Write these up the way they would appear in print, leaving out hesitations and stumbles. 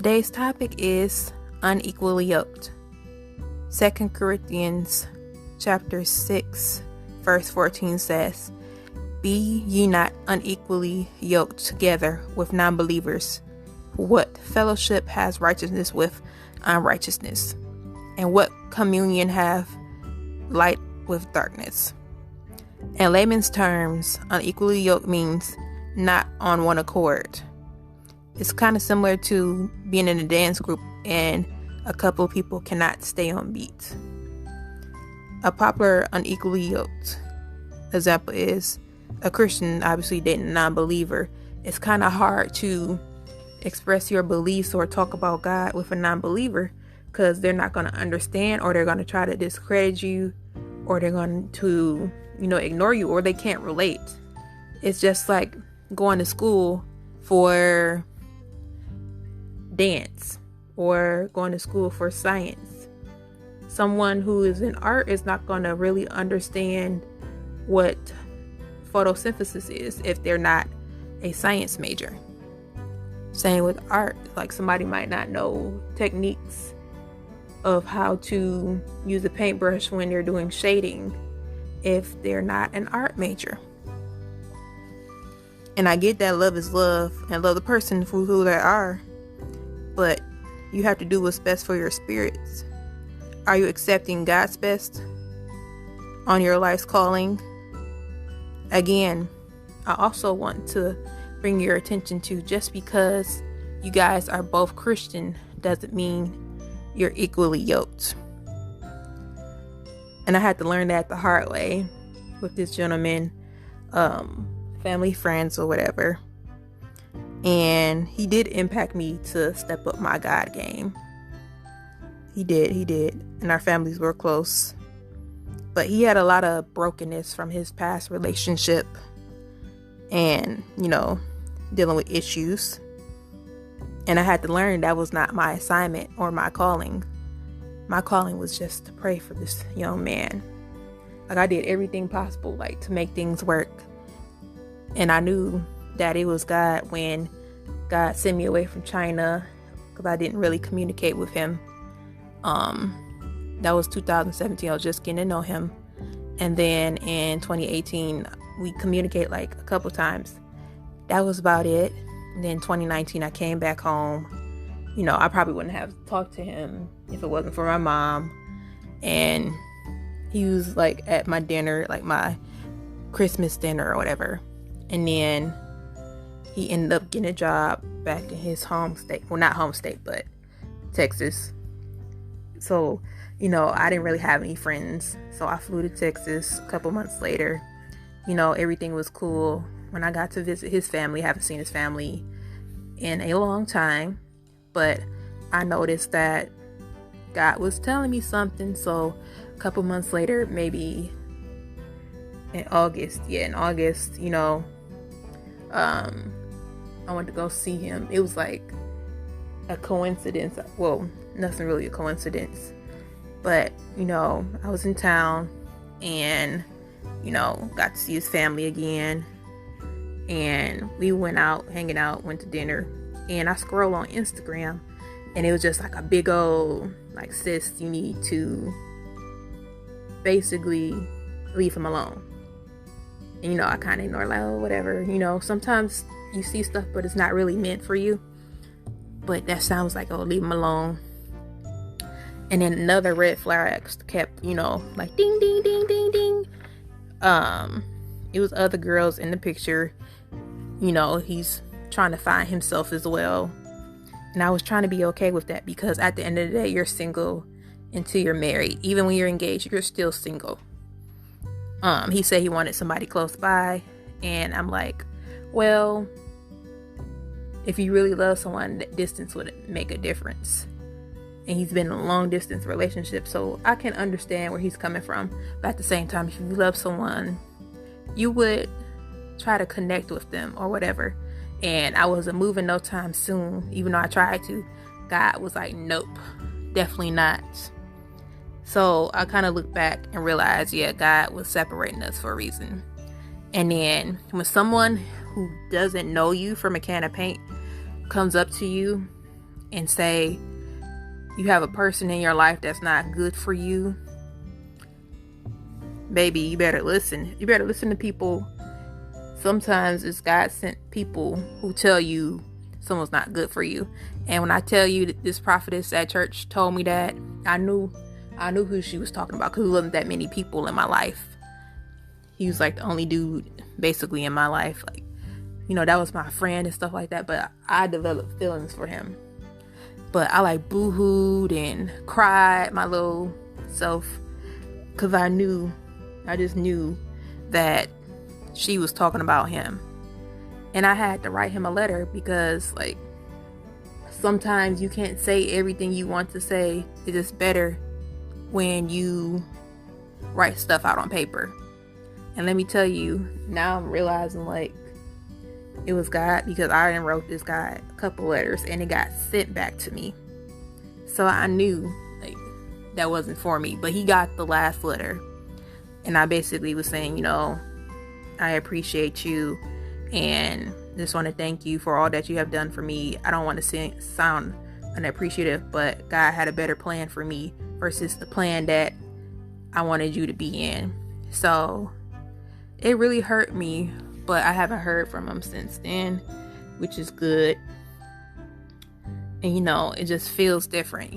Today's topic is unequally yoked. 2 Corinthians chapter 6 verse 14 says, "Be ye not unequally yoked together with nonbelievers. What fellowship has righteousness with unrighteousness? And what communion have light with darkness?" In layman's terms, unequally yoked means not on one accord. It's kind of similar to being in a dance group and a couple of people cannot stay on beat. A popular unequally yoked example is a Christian obviously dating a non-believer. It's kind of hard to express your beliefs or talk about God with a non-believer because they're not going to understand, or they're going to try to discredit you, or they're going to, ignore you, or they can't relate. It's just like going to school for dance or going to school for science. Someone who is in art is not going to really understand what photosynthesis is if they're not a science major. Same with art. Like somebody might not know techniques of how to use a paintbrush when they're doing shading if they're not an art major. And I get that love is love and love the person for who they are, but you have to do what's best for your spirits. Are you accepting God's best on your life's calling? Again, I also want to bring your attention to, just because you guys are both Christian doesn't mean you're equally yoked. And I had to learn that the hard way with this gentleman, family, friends, or whatever. And he did impact me to step up my God game. He did. And our families were close. But he had a lot of brokenness from his past relationship and, dealing with issues. And I had to learn that was not my assignment or my calling. My calling was just to pray for this young man. Like, I did everything possible, to make things work. And I knew that it was God when God sent me away from China, because I didn't really communicate with him. That was 2017. I was just getting to know him. And then in 2018, we communicated a couple times. That was about it. And then 2019, I came back home. I probably wouldn't have talked to him if it wasn't for my mom. And he was at my dinner, my Christmas dinner or whatever. And then he ended up getting a job back in his home state. Well, not home state, but Texas. So, I didn't really have any friends. So I flew to Texas a couple months later. Everything was cool. When I got to visit his family, I haven't seen his family in a long time. But I noticed that God was telling me something. So a couple months later, maybe in August, I went to go see him. It was a coincidence. Well, nothing really a coincidence. But, I was in town and, got to see his family again. And we went out, hanging out, went to dinner. And I scroll on Instagram and it was just a big old, sis, you need to basically leave him alone. And, I kind of ignore, whatever. Sometimes you see stuff, but it's not really meant for you. But that sounds leave him alone. And then another red flag kept, ding, ding, ding, ding, ding. It was other girls in the picture. He's trying to find himself as well. And I was trying to be okay with that, because at the end of the day, you're single until you're married. Even when you're engaged, you're still single. He said he wanted somebody close by. And I'm like, well, if you really love someone, that distance would make a difference. And he's been in a long distance relationship, so I can understand where he's coming from. But at the same time, if you love someone, you would try to connect with them or whatever. And I wasn't moving no time soon, even though I tried to. God was like, nope, definitely not. So I kind of looked back and realized, God was separating us for a reason. And then when someone who doesn't know you from a can of paint comes up to you and say you have a person in your life that's not good for you, baby, you better listen. You better listen to people. Sometimes it's God sent people who tell you someone's not good for you. And when I tell you that this prophetess at church told me that, I knew who she was talking about, because there wasn't that many people in my life. He was like the only dude basically in my life. Like, that was my friend and stuff like that. But I developed feelings for him. But I like boo-hooed and cried my little self, because I just knew that she was talking about him. And I had to write him a letter, because like sometimes you can't say everything you want to say. It's just better when you write stuff out on paper. And let me tell you, now I'm realizing like it was God, because I done wrote this guy a couple letters and it got sent back to me. So I knew like that wasn't for me. But he got the last letter, and I basically was saying, I appreciate you and just want to thank you for all that you have done for me. I don't want to sound unappreciative, but God had a better plan for me versus the plan that I wanted you to be in. So it really hurt me, but I haven't heard from him since then, which is good. And it just feels different.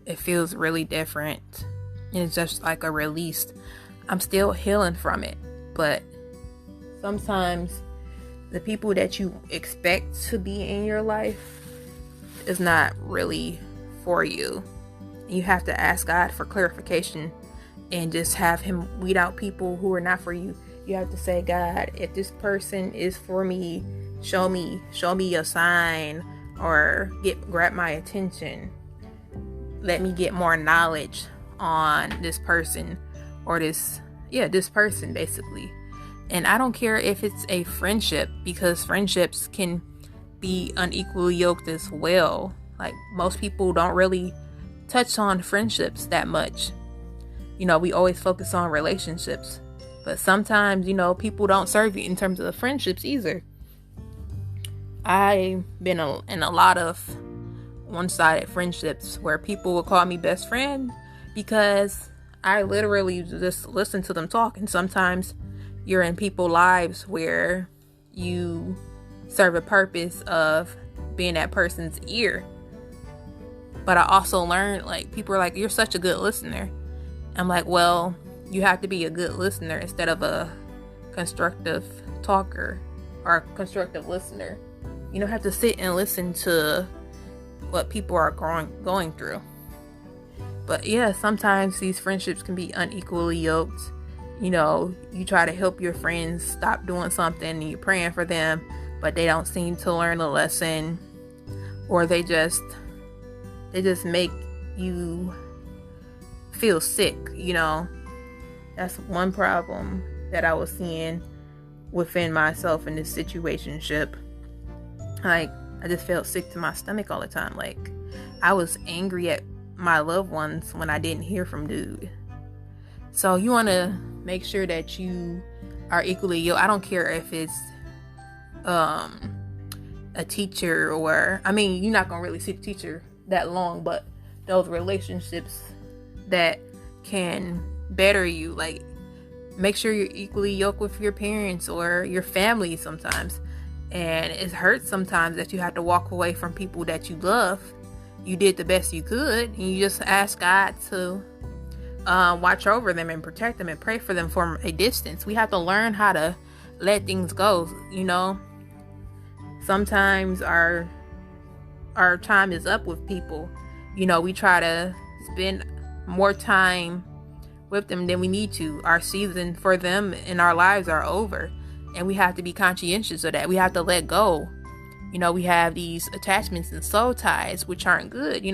It feels really different, and it's just like a release. I'm still healing from it, but sometimes the people that you expect to be in your life is not really for you. You have to ask God for clarification and just have him weed out people who are not for you. You have to say, God, if this person is for me, show me a sign, or grab my attention. Let me get more knowledge on this person, or this person basically. And I don't care if it's a friendship, because friendships can be unequally yoked as well. Like most people don't really touch on friendships that much. We always focus on relationships, but sometimes, people don't serve you in terms of the friendships either. I've been in a lot of one-sided friendships where people will call me best friend because I literally just listen to them talk. And sometimes you're in people's lives where you serve a purpose of being that person's ear. But I also learned, like, people are like, you're such a good listener. I'm like, well, you have to be a good listener instead of a constructive talker or a constructive listener. You don't have to sit and listen to what people are going through. But yeah, sometimes these friendships can be unequally yoked. You try to help your friends stop doing something and you're praying for them, but they don't seem to learn the lesson, or they just make you feel sick. That's one problem that I was seeing within myself in this situationship. Like, I just felt sick to my stomach all the time. Like, I was angry at my loved ones when I didn't hear from dude. So you want to make sure that you are equally yoked. I don't care if it's a teacher, or you're not gonna really see the teacher that long, but those relationships that can better you, like, make sure you're equally yoked with your parents or your family sometimes. And it hurts sometimes that you have to walk away from people that you love. You did the best you could, and you just ask God to watch over them and protect them and pray for them from a distance. We have to learn how to let things go. Sometimes our time is up with people. We try to spend more time with them than we need to. Our season for them in our lives are over, and we have to be conscientious of that. We have to let go. We have these attachments and soul ties, which aren't good.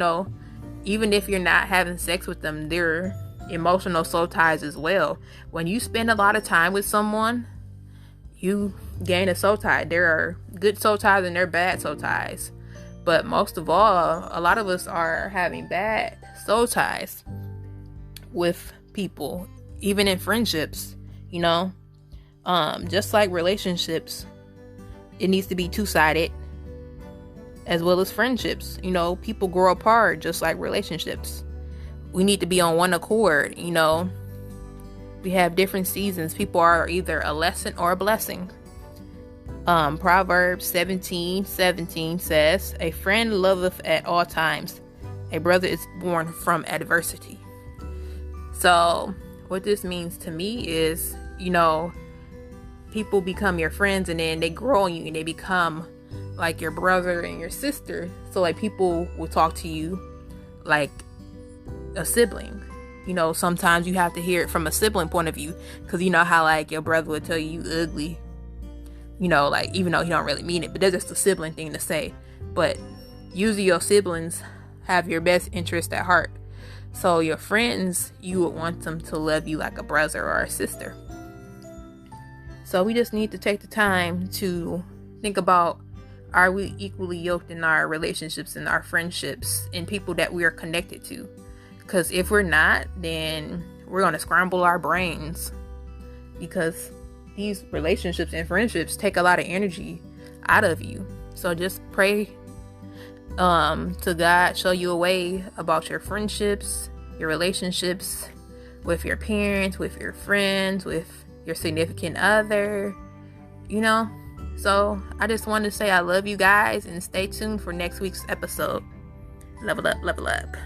Even if you're not having sex with them, they're emotional soul ties as well. When you spend a lot of time with someone, you gain a soul tie. There are good soul ties and there are bad soul ties. But most of all, a lot of us are having bad soul ties with people, even in friendships, just like relationships, it needs to be two-sided. as well as friendships. You know, people grow apart just like relationships. We need to be on one accord. You know, we have different seasons. People are either a lesson or a blessing. Proverbs 17:17 says, "A friend loveth at all times. A brother is born from adversity." So what this means to me is, you know, people become your friends and then they grow on you and they become like your brother and your sister. So like people will talk to you like a sibling. You know, sometimes you have to hear it from a sibling point of view, because you know how like your brother would tell you ugly. You know, like, even though he don't really mean it, but that's just a sibling thing to say. But usually your siblings have your best interest at heart. So your friends, you would want them to love you like a brother or a sister. So we just need to take the time to think about, are we equally yoked in our relationships and our friendships and people that we are connected to? Because if we're not, then we're going to scramble our brains, because these relationships and friendships take a lot of energy out of you. So just pray to God show you a way about your friendships, your relationships with your parents, with your friends, with your significant other, you know. So I just want to say I love you guys, and stay tuned for next week's episode. Level up, level up.